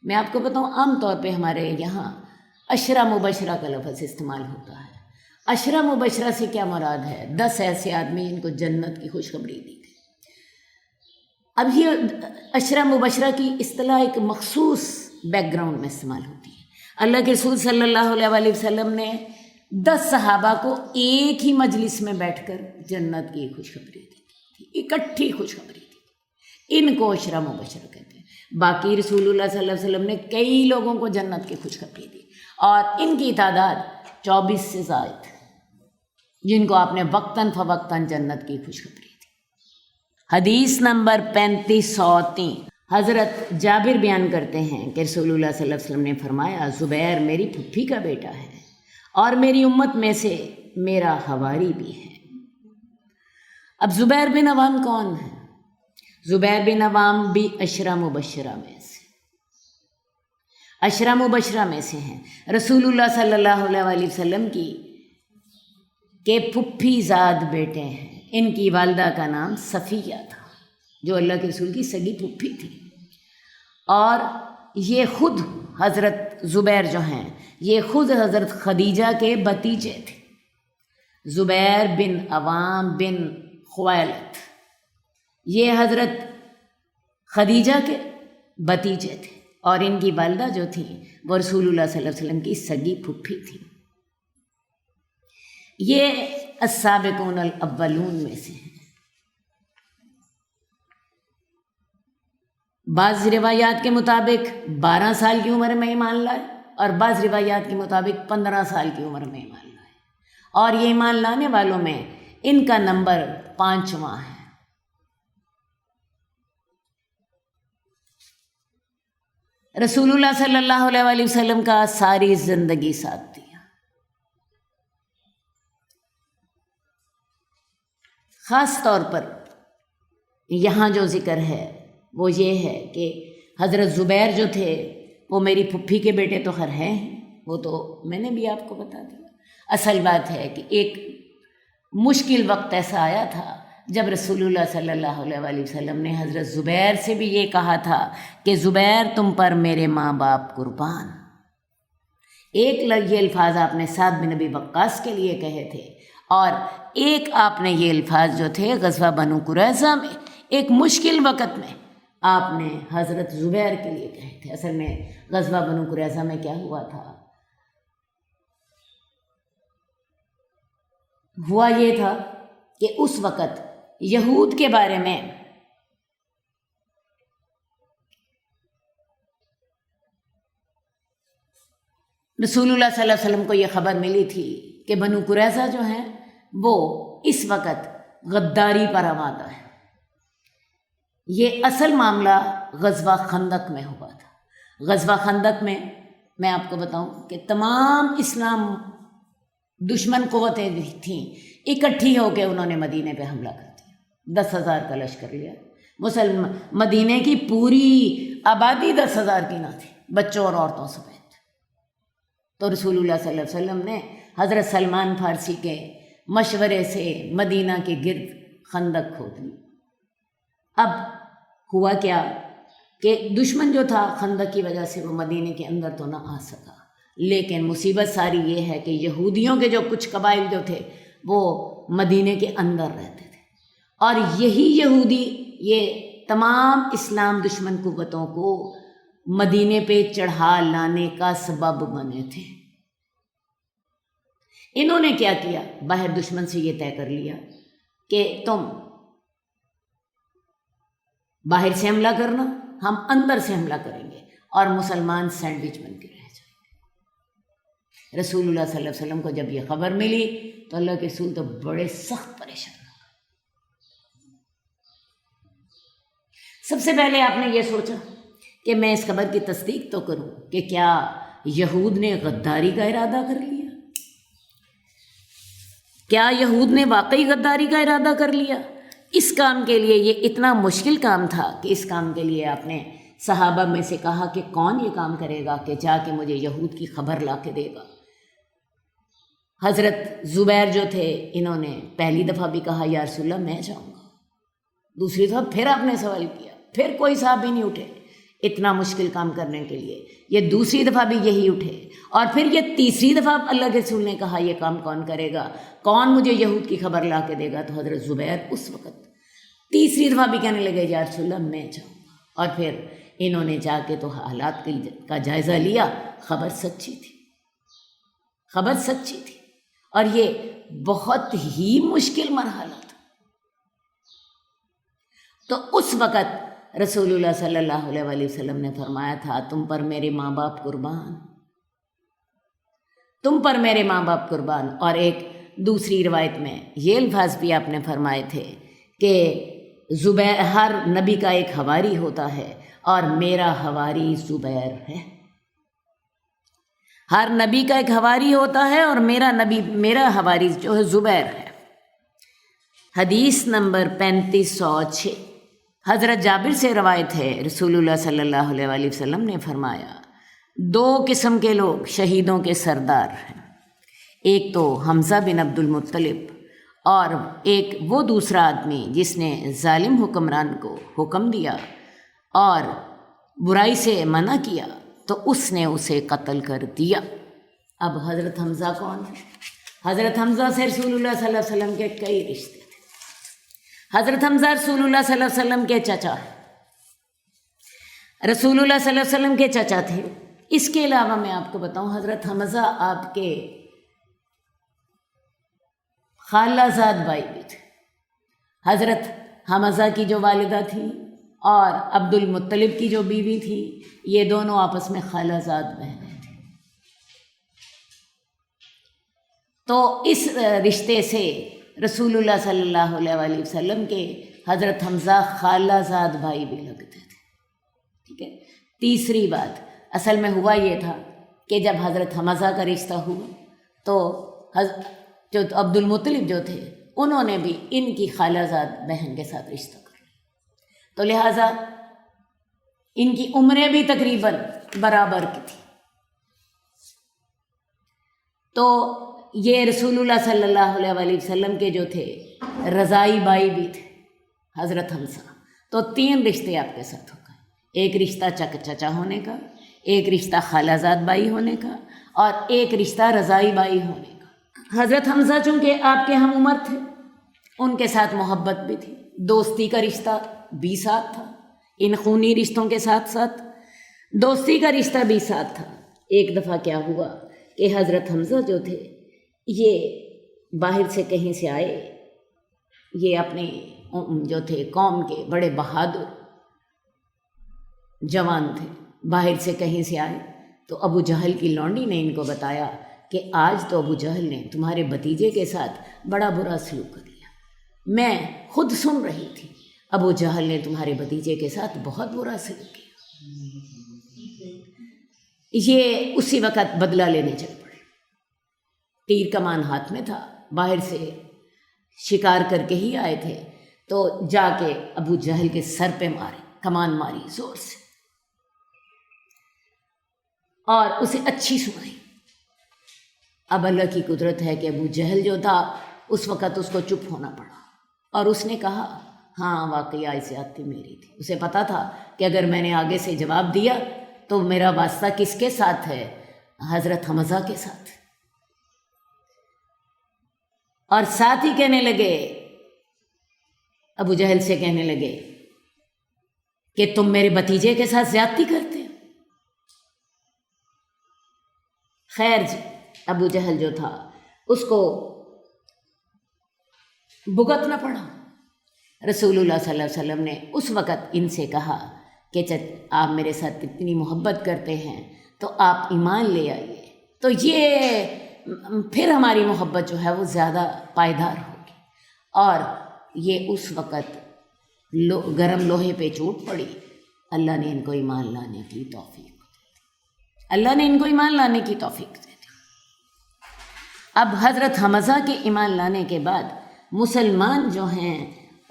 میں آپ کو بتاؤں عام طور پہ ہمارے یہاں عشرہ مبشرہ کا لفظ استعمال ہوتا ہے۔ عشرہ مبشرہ سے کیا مراد ہے؟ 10 ایسے آدمی جن کو جنت کی خوشخبری دی گئی۔ اب یہ عشرہ مبشرہ کی اصطلاح ایک مخصوص بیک گراؤنڈ میں استعمال ہوتی ہے۔ اللہ کے رسول صلی اللہ علیہ وآلہ وسلم نے 10 صحابہ کو ایک ہی مجلس میں بیٹھ کر جنت کی خوشخبری دی تھی، اکٹھی خوشخبری دی۔ ان کو عشرہ مبشرہ کہتے ہیں۔ باقی رسول اللہ صلی اللہ علیہ وسلم نے کئی لوگوں کو جنت کی خوشخبری دی، اور ان کی تعداد 24 سے زائد، جن کو آپ نے وقتاً فوقتاً جنت کی خوشخبری دی۔ حدیث نمبر 3503، حضرت جابر بیان کرتے ہیں کہ رسول اللہ صلی اللہ علیہ وسلم نے فرمایا، زبیر میری پھپھی کا بیٹا ہے اور میری امت میں سے میرا حواری بھی ہے۔ اب زبیر بن عوام کون ہے؟ زبیر بن عوام بھی عشرہ مبشرہ میں سے، عشرہ مبشرہ میں سے ہیں۔ رسول اللہ صلی اللہ علیہ وسلم کی کہ پھپھی زاد بیٹے ہیں۔ ان کی والدہ کا نام صفیہ تھا، جو اللہ کے رسول کی سگی پھپھی تھی، اور یہ خود حضرت زبیر جو ہیں یہ خود حضرت خدیجہ کے بھتیجے تھے۔ زبیر بن عوام بن خویلد یہ حضرت خدیجہ کے بھتیجے تھے، اور ان کی والدہ جو تھیں وہ رسول اللہ صلی اللہ علیہ وسلم کی سگی پھپھی تھی۔ یہ السابقون الاولون میں سے ہیں۔ بعض روایات کے مطابق 12 سال کی عمر میں ایمان لائے، اور بعض روایات کے مطابق 15 سال کی عمر میں ایمان لائے، اور یہ ایمان لانے والوں میں ان کا نمبر 5واں ہے۔ رسول اللہ صلی اللہ علیہ وسلم کا ساری زندگی ساتھ دیا۔ خاص طور پر یہاں جو ذکر ہے وہ یہ ہے کہ حضرت زبیر جو تھے وہ میری پھپھی کے بیٹے تو خیر ہیں، وہ تو میں نے بھی آپ کو بتا دیا۔ اصل بات ہے کہ ایک مشکل وقت ایسا آیا تھا جب رسول اللہ صلی اللہ علیہ وسلم نے حضرت زبیر سے بھی یہ کہا تھا کہ زبیر تم پر میرے ماں باپ قربان۔ ایک یہ الفاظ آپ نے سعد بن ابی وقاص کے لیے کہے تھے، اور ایک آپ نے یہ الفاظ جو تھے غزوہ بنو قریظہ میں ایک مشکل وقت میں آپ نے حضرت زبیر کے لیے کہے تھے۔ اصل میں غزوہ بنو قریظہ میں کیا ہوا تھا؟ ہوا یہ تھا کہ اس وقت یہود کے بارے میں رسول اللہ صلی اللہ علیہ وسلم کو یہ خبر ملی تھی کہ بنو قریظہ جو ہیں وہ اس وقت غداری پر آمادہ ہے۔ یہ اصل معاملہ غزوہ خندق میں ہوا تھا۔ غزوہ خندق میں آپ کو بتاؤں کہ تمام اسلام دشمن قوتیں تھیں، اکٹھی ہو کے انہوں نے مدینے پہ حملہ کر دیا، 10,000 کا لشکر لیا۔ مدینے کی پوری آبادی 10,000 کی نہ تھی، بچوں اور عورتوں سمیت۔ تو رسول اللہ صلی اللہ علیہ وسلم نے حضرت سلمان فارسی کے مشورے سے مدینہ کے گرد خندق کھود لی۔ اب ہوا کیا کہ دشمن جو تھا خندق کی وجہ سے وہ مدینے کے اندر تو نہ آ سکا، لیکن مصیبت ساری یہ ہے کہ یہودیوں کے جو کچھ قبائل جو تھے وہ مدینے کے اندر رہتے تھے، اور یہی یہودی یہ تمام اسلام دشمن قوتوں کو مدینے پہ چڑھا لانے کا سبب بنے تھے۔ انہوں نے کیا کیا؟ باہر دشمن سے یہ طے کر لیا کہ تم باہر سے حملہ کرنا، ہم اندر سے حملہ کریں گے، اور مسلمان سینڈوچ بن کے رہ جائیں گے۔ رسول اللہ صلی اللہ علیہ وسلم کو جب یہ خبر ملی تو اللہ کے رسول تو بڑے سخت پریشان ہو گئے۔ سب سے پہلے آپ نے یہ سوچا کہ میں اس خبر کی تصدیق تو کروں کہ کیا یہود نے غداری کا ارادہ کر لیا؟ کیا یہود نے واقعی غداری کا ارادہ کر لیا؟ اس کام کے لیے یہ اتنا مشکل کام تھا کہ اس کام کے لیے آپ نے صحابہ میں سے کہا کہ کون یہ کام کرے گا کہ جا کے مجھے یہود کی خبر لا کے دے گا۔ حضرت زبیر جو تھے انہوں نے پہلی دفعہ بھی کہا یا رسول اللہ میں جاؤں گا، دوسری دفعہ پھر آپ نے سوال کیا، پھر کوئی صحابی نہیں اٹھے اتنا مشکل کام کرنے کے لیے، یہ دوسری دفعہ بھی یہی اٹھے، اور پھر یہ تیسری دفعہ اللہ کے رسول نے کہا یہ کام کون کرے گا، کون مجھے یہود کی خبر لا کے دے گا؟ تو حضرت زبیر اس وقت تیسری دفعہ بھی کہنے لگے یا رسول اللہ میں جاؤں گا، اور پھر انہوں نے جا کے تو حالات کا جائزہ لیا، خبر سچی تھی، خبر سچی تھی۔ اور یہ بہت ہی مشکل مرحلہ تھا۔ تو اس وقت رسول اللہ صلی اللہ علیہ وآلہ وسلم نے فرمایا تھا، تم پر میرے ماں باپ قربان، تم پر میرے ماں باپ قربان۔ اور ایک دوسری روایت میں یہ الفاظ بھی آپ نے فرمائے تھے کہ زبیر، ہر نبی کا ایک حواری ہوتا ہے اور میرا حواری زبیر ہے۔ ہر نبی کا ایک حواری ہوتا ہے اور میرا حواری جو ہے زبیر ہے۔ حدیث نمبر 3506، حضرت جابر سے روایت ہے، رسول اللہ صلی اللہ علیہ وآلہ وسلم نے فرمایا، دو قسم کے لوگ شہیدوں کے سردار ہیں، ایک تو حمزہ بن عبد المطلب اور ایک وہ دوسرا آدمی جس نے ظالم حکمران کو حکم دیا اور برائی سے منع کیا تو اس نے اسے قتل کر دیا۔ اب حضرت حمزہ کون ہے؟ حضرت حمزہ سے رسول اللہ صلی اللہ علیہ وسلم کے کئی رشتے تھے۔ حضرت حمزہ رسول اللہ صلی اللہ علیہ وسلم کے چچا ہیں، رسول اللہ صلی اللہ علیہ وسلم کے چچا تھے۔ اس کے علاوہ میں آپ کو بتاؤں، حضرت حمزہ آپ کے خالہ زاد بھائی بھی تھے۔ حضرت حمزہ کی جو والدہ تھی اور عبد المطلب کی جو بیوی تھی، یہ دونوں آپس میں خالہ زاد بہنیں تھیں۔ تو اس رشتے سے رسول اللہ صلی اللہ علیہ وآلہ وسلم کے حضرت حمزہ خالہ زاد بھائی بھی لگتے تھے، ٹھیک ہے۔ تیسری بات، اصل میں ہوا یہ تھا کہ جب حضرت حمزہ کا رشتہ ہوا تو جو عبد المطلب جو تھے انہوں نے بھی ان کی خالہ زاد بہن کے ساتھ رشتہ کر لیا، تو لہٰذا ان کی عمریں بھی تقریباً برابر کی تھی۔ تو یہ رسول اللہ صلی اللہ علیہ وآلہ وسلم کے جو تھے رضائی بائی بھی تھے حضرت حمزہ۔ تو تین رشتے آپ کے ساتھ ہو گئے، ایک رشتہ چچا ہونے کا، ایک رشتہ خالہ زاد بائی ہونے کا، اور ایک رشتہ رضائی بائی ہونے کا۔ حضرت حمزہ چونکہ آپ کے ہم عمر تھے، ان کے ساتھ محبت بھی تھی، دوستی کا رشتہ بھی ساتھ تھا، ان خونی رشتوں کے ساتھ ساتھ دوستی کا رشتہ بھی ساتھ تھا۔ ایک دفعہ کیا ہوا کہ حضرت حمزہ جو تھے یہ باہر سے کہیں سے آئے، یہ اپنے جو تھے قوم کے بڑے بہادر جوان تھے، باہر سے کہیں سے آئے تو ابو جہل کی لونڈی نے ان کو بتایا کہ آج تو ابو جہل نے تمہارے بھتیجے کے ساتھ بڑا برا سلوک کر لیا، میں خود سن رہی تھی، ابو جہل نے تمہارے بھتیجے کے ساتھ بہت برا سلوک کیا۔ یہ اسی وقت بدلہ لینے چل پڑے، تیر کمان ہاتھ میں تھا، باہر سے شکار کر کے ہی آئے تھے، تو جا کے ابو جہل کے سر پہ مارے، کمان ماری زور سے اور اسے اچھی سنائی۔ اب اللہ کی قدرت ہے کہ ابو جہل جو تھا اس وقت اس کو چپ ہونا پڑا اور اس نے کہا ہاں واقعی آج زیادتی میری تھی۔ اسے پتا تھا کہ اگر میں نے آگے سے جواب دیا تو میرا واسطہ کس کے ساتھ ہے؟ حضرت حمزہ کے ساتھ۔ اور ساتھ ہی کہنے لگے، ابو جہل سے کہنے لگے کہ تم میرے بھتیجے کے ساتھ زیادتی کرتے ہو۔ خیر جی، ابو جہل جو تھا اس کو بھگتنا پڑا۔ رسول اللہ صلی اللہ علیہ وسلم نے اس وقت ان سے کہا کہ آپ میرے ساتھ اتنی محبت کرتے ہیں تو آپ ایمان لے آئیے، تو یہ پھر ہماری محبت جو ہے وہ زیادہ پائیدار ہوگی۔ اور یہ اس وقت گرم لوہے پہ چوٹ پڑی، اللہ نے ان کو ایمان لانے کی توفیق دی، اللہ نے ان کو ایمان لانے کی توفیق دے دی۔ اب حضرت حمزہ کے ایمان لانے کے بعد مسلمان جو ہیں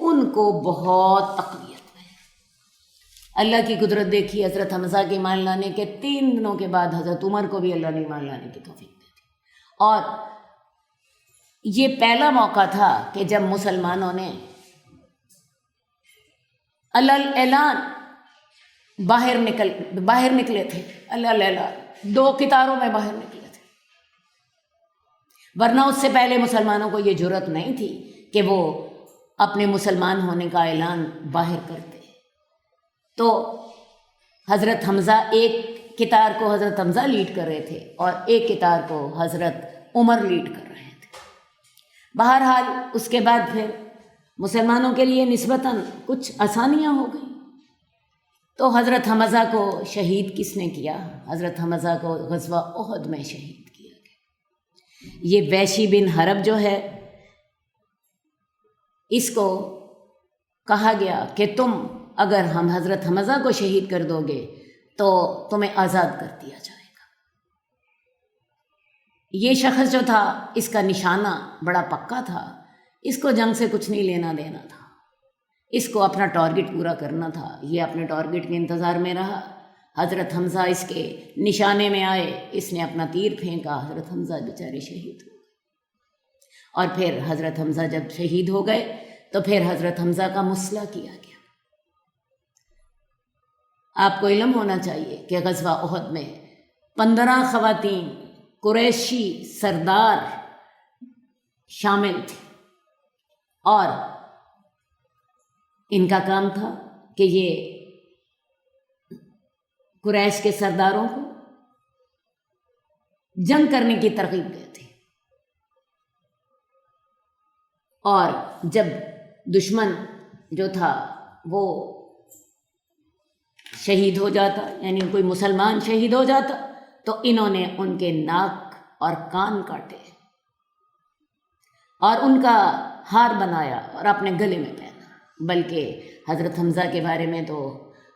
ان کو بہت تقویت ہے۔ اللہ کی قدرت دیکھی، حضرت حمزہ کے ایمان لانے کے 3 دنوں کے بعد حضرت عمر کو بھی اللہ نے ایمان لانے کی توفیق دے دی۔ اور یہ پہلا موقع تھا کہ جب مسلمانوں نے اعلان باہر نکلے تھے، اللہ 2 قطاروں میں باہر نکلے تھے، ورنہ اس سے پہلے مسلمانوں کو یہ جرأت نہیں تھی کہ وہ اپنے مسلمان ہونے کا اعلان باہر کرتے۔ تو حضرت حمزہ ایک قطار کو حضرت حمزہ لیڈ کر رہے تھے اور ایک قطار کو حضرت عمر لیڈ کر رہے تھے۔ بہرحال اس کے بعد پھر مسلمانوں کے لیے نسبتاً کچھ آسانیاں ہو گئیں۔ تو حضرت حمزہ کو شہید کس نے کیا؟ حضرت حمزہ کو غزوہ احد میں شہید کیا گیا۔ یہ وحشی بن حرب جو ہے، اس کو کہا گیا کہ تم اگر ہم حضرت حمزہ کو شہید کر دو گے تو تمہیں آزاد کر دیا جائے گا۔ یہ شخص جو تھا، اس کا نشانہ بڑا پکا تھا، اس کو جنگ سے کچھ نہیں لینا دینا تھا، اس کو اپنا ٹارگٹ پورا کرنا تھا۔ یہ اپنے ٹارگٹ کے انتظار میں رہا۔ حضرت حمزہ اس کے نشانے میں آئے، اس نے اپنا تیر پھینکا، حضرت حمزہ بیچارے شہید ہو گئے۔ اور پھر حضرت حمزہ جب شہید ہو گئے تو پھر حضرت حمزہ کا مصلح کیا گیا۔ آپ کو علم ہونا چاہیے کہ غزوہ احد میں 15 خواتین قریشی سردار شامل تھے، اور ان کا کام تھا کہ یہ قریش کے سرداروں کو جنگ کرنے کی ترغیب دیتے، اور جب دشمن جو تھا وہ شہید ہو جاتا، یعنی کوئی مسلمان شہید ہو جاتا، تو انہوں نے ان کے ناک اور کان کاٹے اور ان کا ہار بنایا اور اپنے گلے میں پہنا۔ بلکہ حضرت حمزہ کے بارے میں تو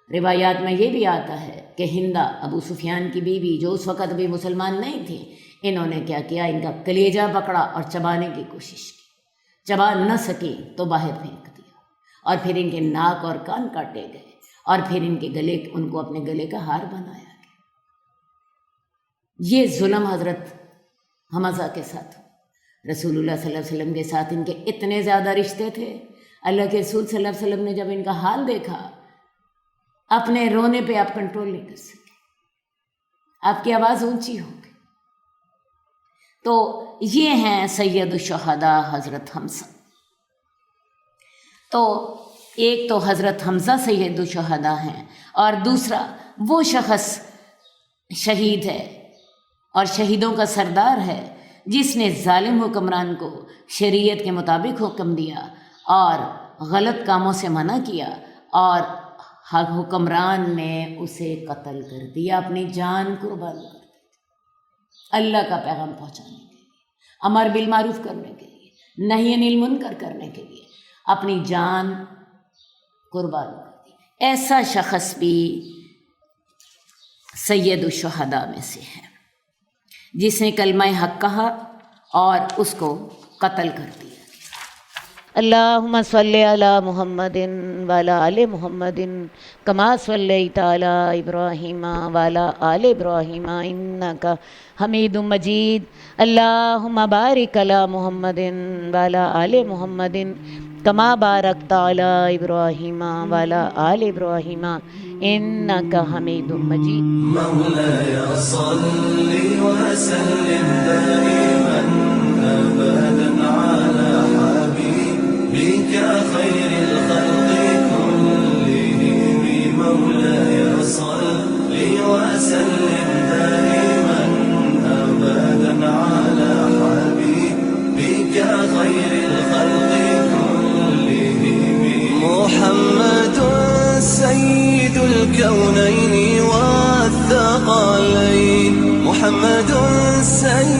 روایات میں یہ بھی آتا ہے کہ ہندا ابو سفیان کی بیوی، جو اس وقت بھی مسلمان نہیں تھی، انہوں نے کیا کیا، ان کا کلیجہ پکڑا اور چبانے کی کوشش کی، چبا نہ سکی تو باہر پھینک دیا، اور پھر ان کے ناک اور کان کاٹے گئے، اور پھر ان کو اپنے گلے کا ہار بنایا گیا۔ یہ ظلم حضرت حمزہ کے ساتھ، رسول اللہ صلی اللہ علیہ وسلم کے ساتھ ان کے اتنے زیادہ رشتے تھے، اللہ کے رسول صلی اللہ علیہ وسلم نے جب ان کا حال دیکھا، اپنے رونے پہ آپ کنٹرول نہیں کر سکے، آپ کی آواز اونچی ہو گئی۔ تو یہ ہیں سید الشہداء حضرت حمزہ۔ تو ایک تو حضرت حمزہ سید الشہداء ہیں، اور دوسرا وہ شخص شہید ہے اور شہیدوں کا سردار ہے جس نے ظالم حکمران کو شریعت کے مطابق حکم دیا اور غلط کاموں سے منع کیا، اور حکمران نے اسے قتل کر دیا، اپنی جان قربان کر دی اللہ کا پیغام پہنچانے کے لیے، امر بالمعروف کرنے کے لیے، نہی عن المنکر کرنے کے لیے اپنی جان قربان کر دی۔ ایسا شخص بھی سید الشہداء میں سے ہے جس نے کلمہ حق کہا اور اس کو قتل کر دیا۔ اللہم صلی علی محمد وعلی آل محمد کما صلیت علی ابراہیم وعلی آل ابراہیم انک حمید مجید۔ اللہم بارک علی محمد وعلی آل محمد کما بارکت علی ابراہیم وعلی آل ابراہیم انک حمید مجید۔ مولاي صل وسلم دائما ابدا على حبيبك خير الخلق كلهم، مولاي صل وسلم دائما ابدا على حبيبك خير الخلق كلهم، محمد سيد الكونين والثقلين، محمد سيد